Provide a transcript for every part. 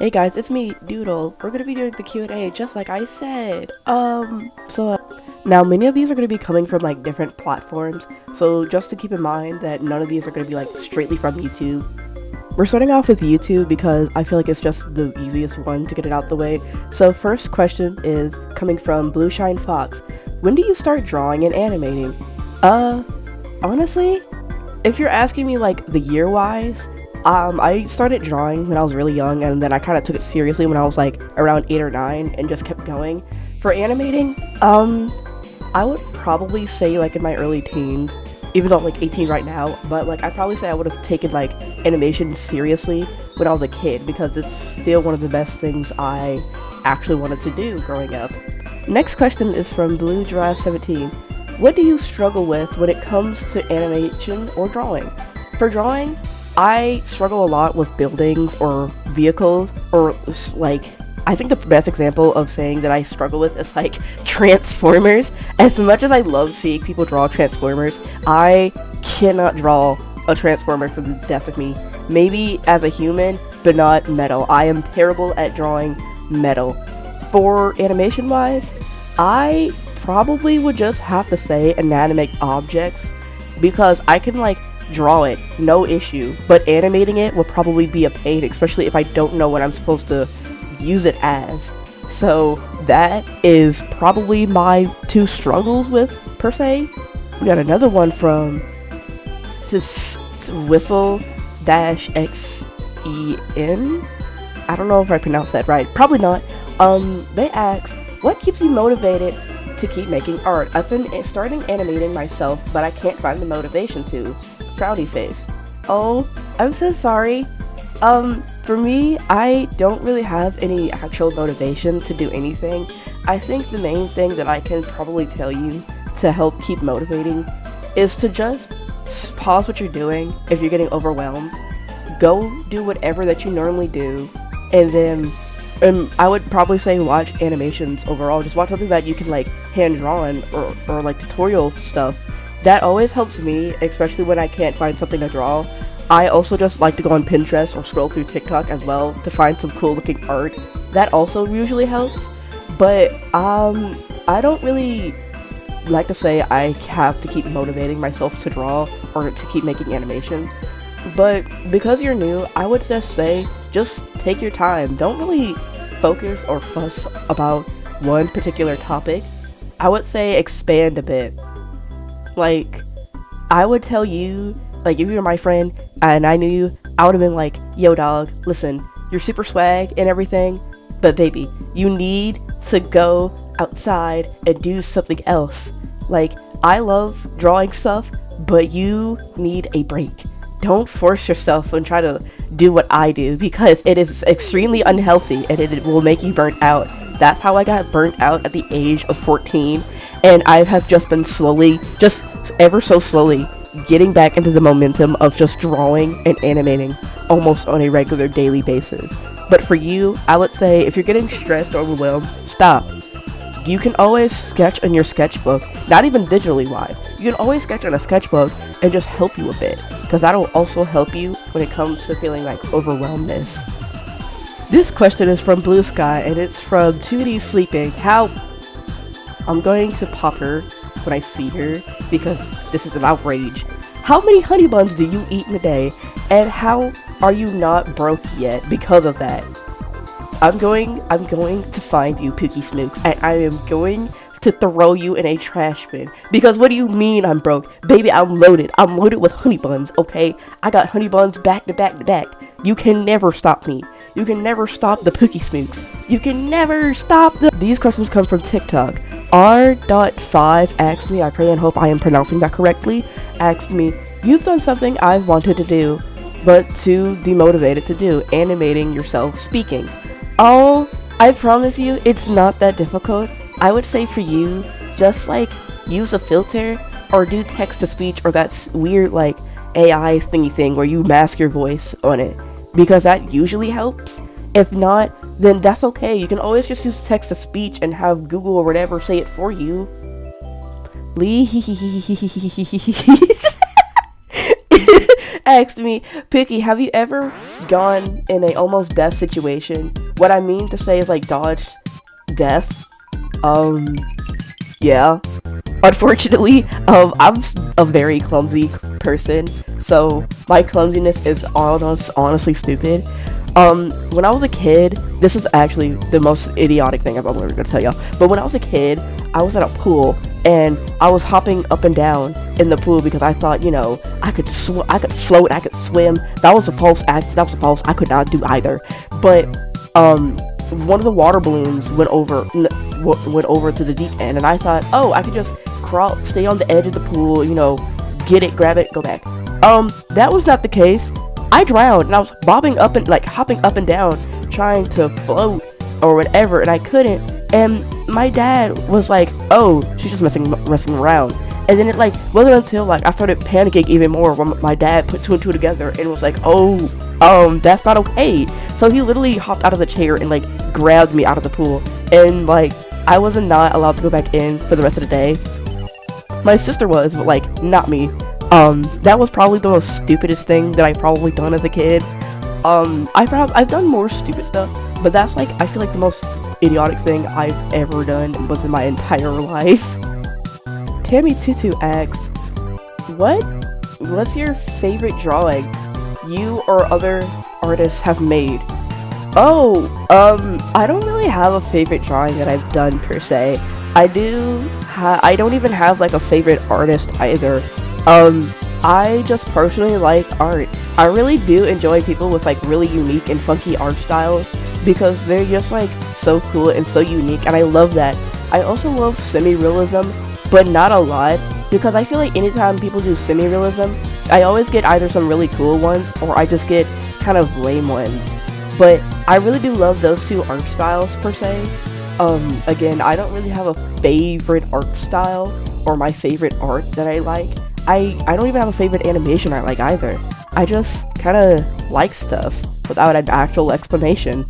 Hey guys, it's me, Doodle. We're gonna be doing the Q&A just like I said. Now many of these are gonna be coming from like different platforms, so just to keep in mind that none of these are gonna be like straightly from YouTube. We're starting off with YouTube because I feel like it's just the easiest one to get it out the way. So first question is coming from Blue Shine Fox. When do you start drawing and animating? Honestly, if you're asking me like the year-wise, I started drawing when I was really young, and then I kind of took it seriously when I was like around 8 or 9 and just kept going. For animating, I would probably say like in my early teens, even though I'm like 18 right now, but like I'd probably say I would have taken like animation seriously when I was a kid because it's still one of the best things I actually wanted to do growing up. Next question is from Blue Giraffe 17. What do you struggle with when it comes to animation or drawing? For drawing, I struggle a lot with buildings or vehicles, or like, I think the best example of saying that I struggle with is like Transformers. As much as I love seeing people draw Transformers, I cannot draw a Transformer for the death of me. Maybe as a human, but not metal. I am terrible at drawing metal. For animation wise, I probably would just have to say inanimate objects because I can like draw it, no issue, but animating it will probably be a pain, especially if I don't know what I'm supposed to use it as. So that is probably my two struggles with, per se. We got another one from Whistle-XEN. I don't know if I pronounced that right, probably not. They ask, what keeps you motivated to keep making art? I've been starting animating myself, but I can't find the motivation to. Frowny face. Oh, I'm so sorry. For me, I don't really have any actual motivation to do anything. I think the main thing that I can probably tell you to help keep motivating is to just pause what you're doing if you're getting overwhelmed. Go do whatever that you normally do, and then I would probably say watch animations overall. Just watch something that you can like hand draw or like tutorial stuff. That always helps me, especially when I can't find something to draw. I also just like to go on Pinterest or scroll through TikTok as well to find some cool looking art. That also usually helps. But I don't really like to say I have to keep motivating myself to draw or to keep making animations. But because you're new, I would just say just take your time. Don't really focus or fuss about one particular topic. I would say expand a bit. Like, I would tell you, like, if you were my friend and I knew you, I would have been like, yo dog, listen, you're super swag and everything, but baby, you need to go outside and do something else. Like, I love drawing stuff, but you need a break. Don't force yourself and try to do what I do because it is extremely unhealthy and it will make you burnt out. That's how I got burnt out at the age of 14, and I have just been slowly, just ever so slowly, getting back into the momentum of just drawing and animating almost on a regular daily basis. But for you, I would say if you're getting stressed or overwhelmed, stop. You can always sketch in your sketchbook, not even digitally wise. You can always sketch on a sketchbook and just help you a bit, because that'll also help you when it comes to feeling like overwhelmedness. This question is from Blue Sky, and it's from 2D Sleeping. I'm going to pop her when I see her, because this is an outrage. How many honey buns do you eat in a day, and how are you not broke yet because of that? I'm going to find you, Pookie Smooks, and I am going to throw you in a trash bin. Because what do you mean I'm broke? Baby, I'm loaded. I'm loaded with honey buns, okay? I got honey buns back to back to back. You can never stop me. You can never stop the Pookie Smooks. You can never stop the... These questions come from TikTok. R.5 asked me, I pray and hope I am pronouncing that correctly, asked me, you've done something I've wanted to do, but too demotivated to do, animating yourself speaking. Oh, I promise you, it's not that difficult. I would say for you, just like use a filter or do text to speech or that weird like AI thingy thing where you mask your voice on it, because that usually helps. If not, then that's okay. You can always just use text to speech and have Google or whatever say it for you. asked me, Pookie, have you ever gone in a almost death situation? What I mean to say is like dodged death. Yeah. Unfortunately, I'm a very clumsy person, so my clumsiness is honestly stupid. When I was a kid, this is actually the most idiotic thing I'm ever gonna tell y'all. But when I was a kid, I was at a pool and I was hopping up and down in the pool because I thought, I could float, I could swim. That was a false act. That was a false. I could not do either. But one of the water balloons went over to the deep end, and I thought, oh, I could just crawl, stay on the edge of the pool, get it, grab it, go back. That was not the case. I drowned, and I was hopping up and down, trying to float or whatever, and I couldn't. And my dad was like, "Oh, she's just messing around." And then it wasn't until I started panicking even more when my dad put two and two together and was like, "Oh, that's not okay." So he literally hopped out of the chair and grabbed me out of the pool, and I was not allowed to go back in for the rest of the day. My sister was, but not me. That was probably the most stupidest thing that I probably done as a kid. I've done more stupid stuff, but that's I feel the most idiotic thing I've ever done within my entire life. Tammy Tutu asks, what's your favorite drawing you or other artists have made? I don't really have a favorite drawing that I've done per se. I don't even have a favorite artist either. I just personally like art. I really do enjoy people with really unique and funky art styles because they're just so cool and so unique, and I love that. I also love semi-realism, but not a lot, because I feel anytime people do semi-realism, I always get either some really cool ones or I just get kind of lame ones. But I really do love those two art styles per se. Again, I don't really have a favorite art style or my favorite art that I like. I don't even have a favorite animation I like either. I just kind of like stuff without an actual explanation.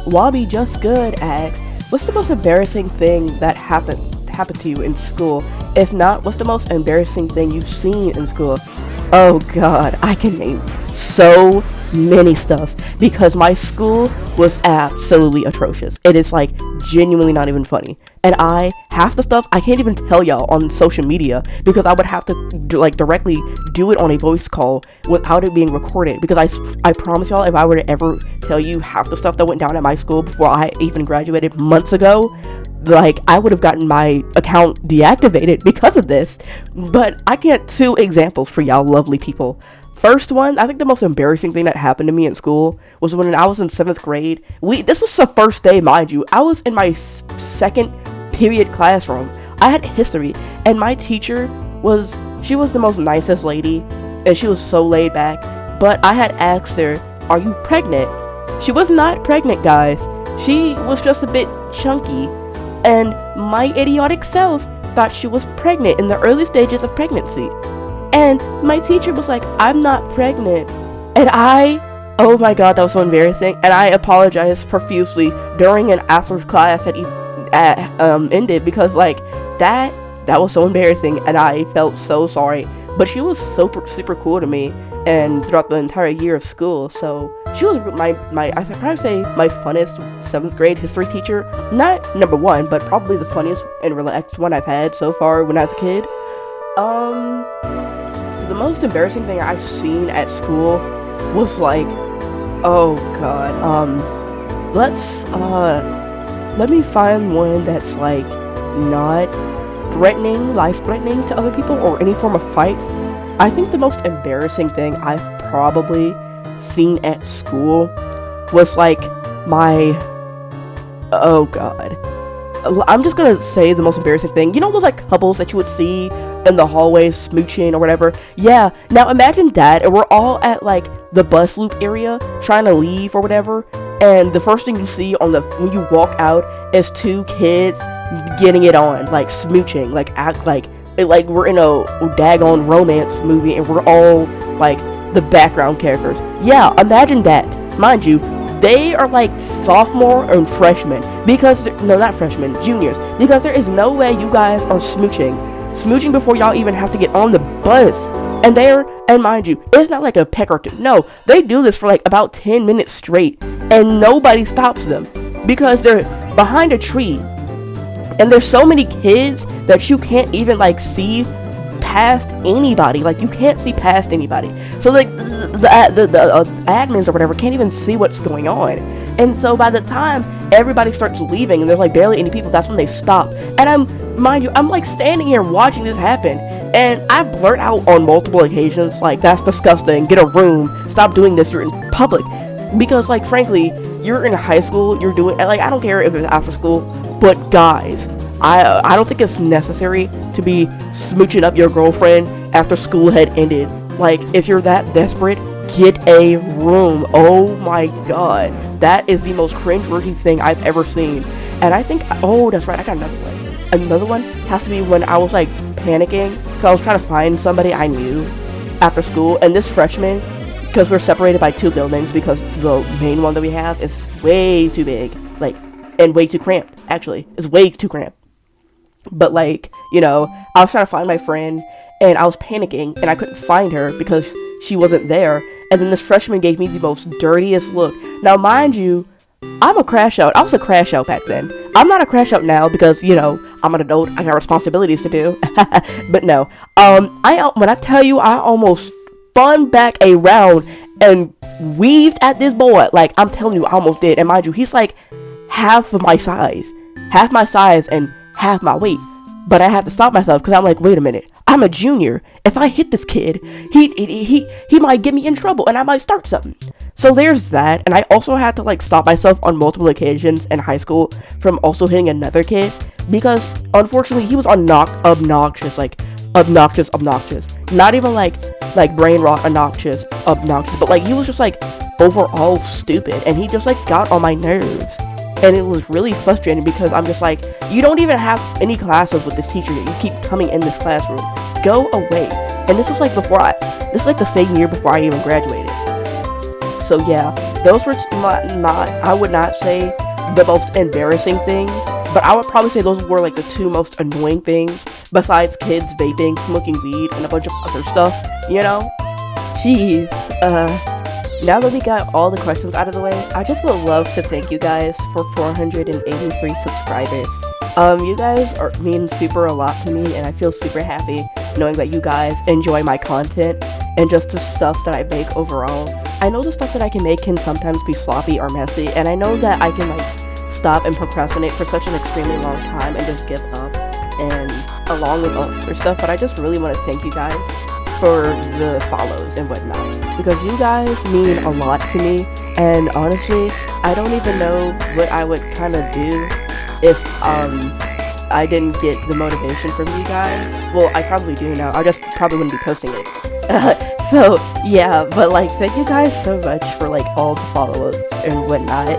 Wabi Just Good asks, what's the most embarrassing thing that happened to you in school? If not, what's the most embarrassing thing you've seen in school? Oh god, I can name so many stuff because my school was absolutely atrocious. It is genuinely not even funny, and half the stuff I can't even tell y'all on social media because I would have to directly do it on a voice call without it being recorded, because I promise y'all, if I were to ever tell you half the stuff that went down at my school before I even graduated months ago, I would have gotten my account deactivated because of this. But I get two examples for y'all lovely people. First one, I think the most embarrassing thing that happened to me in school was when I was in 7th grade. This was the first day, mind you. I was in my second period classroom. I had history, and my teacher was the most nicest lady, and she was so laid back. But I had asked her, "Are you pregnant?" She was not pregnant, guys. She was just a bit chunky, and my idiotic self thought she was pregnant in the early stages of pregnancy. And my teacher was like, "I'm not pregnant." And oh my god, that was so embarrassing. And I apologized profusely during and after class had ended, because that was so embarrassing, and I felt so sorry. But she was super cool to me, and throughout the entire year of school. So she was my I could probably say my funnest 7th grade history teacher. Not number one, but probably the funniest and relaxed one I've had so far when I was a kid. The most embarrassing thing I've seen at school was oh god, let me find one that's not life-threatening to other people or any form of fights. I think the most embarrassing thing I've probably seen at school was oh god, I'm just gonna say the most embarrassing thing. You know those couples that you would see in the hallways smooching or whatever? Yeah, now imagine that, and we're all at the bus loop area trying to leave or whatever, and the first thing you see when you walk out is two kids getting it on, smooching, act we're in a daggone romance movie and we're all the background characters. Yeah, imagine that. Mind you, they are sophomore and freshmen, juniors, because there is no way you guys are smooching before y'all even have to get on the bus. And mind you, it's not like a peck or two. No, they do this for like about 10 minutes straight, and nobody stops them because they're behind a tree, and there's so many kids that you can't even like see past anybody. Like, you can't see past anybody. So like the admins or whatever can't even see what's going on. And so by the time everybody starts leaving and there's like barely any people, that's when they stop. And mind you, I'm like standing here watching this happen, and I blurt out on multiple occasions, like, that's disgusting, get a room, stop doing this, you're in public. Because like, frankly, you're in high school, you're doing, like, I don't care if it's after school, but guys, I don't think it's necessary to be smooching up your girlfriend after school had ended. Like, if you're that desperate, get a room. Oh my god, that is the most cringe-worthy thing I've ever seen. And I think, oh, that's right, I got another one. Another one has to be when I was like panicking because I was trying to find somebody I knew after school, and this freshman, because we're separated by 2 buildings because the main one that we have is way too big, like, and way too cramped. Actually, it's way too cramped. But like, you know, I was trying to find my friend, and I was panicking, and I couldn't find her because she wasn't there. And then this freshman gave me the most dirtiest look. Now, mind you, I'm a crash out. I was a crash out back then. I'm not a crash out now because, you know, I'm an adult. I got responsibilities to do. But no, when I tell you, I almost spun back around and weaved at this boy. Like, I'm telling you, I almost did. And mind you, he's like half my size and half my weight. But I had to stop myself because I'm like, wait a minute, I'm a junior. If I hit this kid, he might get me in trouble and I might start something. So there's that. And I also had to like stop myself on multiple occasions in high school from also hitting another kid because unfortunately he was obnoxious. Not even like brain rot obnoxious, but like he was just like overall stupid, and he just like got on my nerves. And it was really frustrating because I'm just like, you don't even have any classes with this teacher yet. You keep coming in this classroom. Go away. And this is like the same year before I even graduated. So yeah, those were I would not say the most embarrassing thing, but I would probably say those were like the 2 most annoying things besides kids vaping, smoking weed, and a bunch of other stuff, you know? Jeez, now that we got all the questions out of the way, I just would love to thank you guys for 483 subscribers. You guys mean super a lot to me, and I feel super happy knowing that you guys enjoy my content and just the stuff that I make overall. I know the stuff that I can make can sometimes be sloppy or messy, and I know that I can like stop and procrastinate for such an extremely long time and just give up, and along with all other stuff, but I just really want to thank you guys for the follows and whatnot, because you guys mean a lot to me, and honestly, I don't even know what I would kind of do if I didn't get the motivation from you guys. Well, I probably do now, I just probably wouldn't be posting it. So yeah, but like, thank you guys so much for like all the follow-ups and whatnot.